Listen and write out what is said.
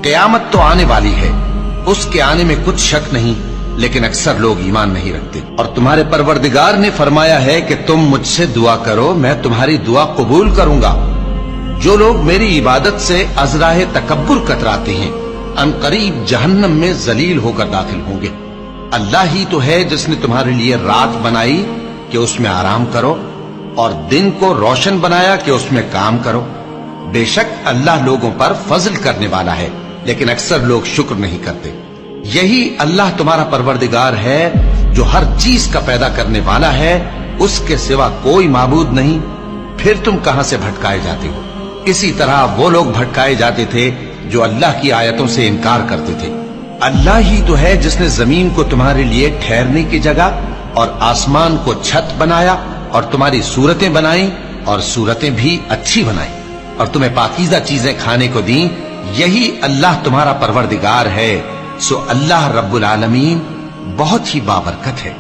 قیامت تو آنے والی ہے، اس کے آنے میں کچھ شک نہیں، لیکن اکثر لوگ ایمان نہیں رکھتے۔ اور تمہارے پروردگار نے فرمایا ہے کہ تم مجھ سے دعا کرو، میں تمہاری دعا قبول کروں گا۔ جو لوگ میری عبادت سے ازراہ تکبر کتراتے ہیں ان قریب جہنم میں ذلیل ہو کر داخل ہوں گے۔ اللہ ہی تو ہے جس نے تمہارے لیے رات بنائی کہ اس میں آرام کرو، اور دن کو روشن بنایا کہ اس میں کام کرو۔ بے شک اللہ لوگوں پر فضل کرنے والا ہے، لیکن اکثر لوگ شکر نہیں کرتے۔ یہی اللہ تمہارا پروردگار ہے جو ہر چیز کا پیدا کرنے والا ہے، اس کے سوا کوئی معبود نہیں، پھر تم کہاں سے بھٹکائے جاتے ہو؟ اسی طرح وہ لوگ بھٹکائے جاتے تھے جو اللہ کی آیتوں سے انکار کرتے تھے۔ اللہ ہی تو ہے جس نے زمین کو تمہارے لیے ٹھہرنے کی جگہ اور آسمان کو چھت بنایا، اور تمہاری صورتیں بنائیں اور صورتیں بھی اچھی بنائیں، اور تمہیں پاکیزہ چیزیں کھانے کو دیں۔ یہی اللہ تمہارا پروردگار ہے، سو اللہ رب العالمین بہت ہی بابرکت ہے۔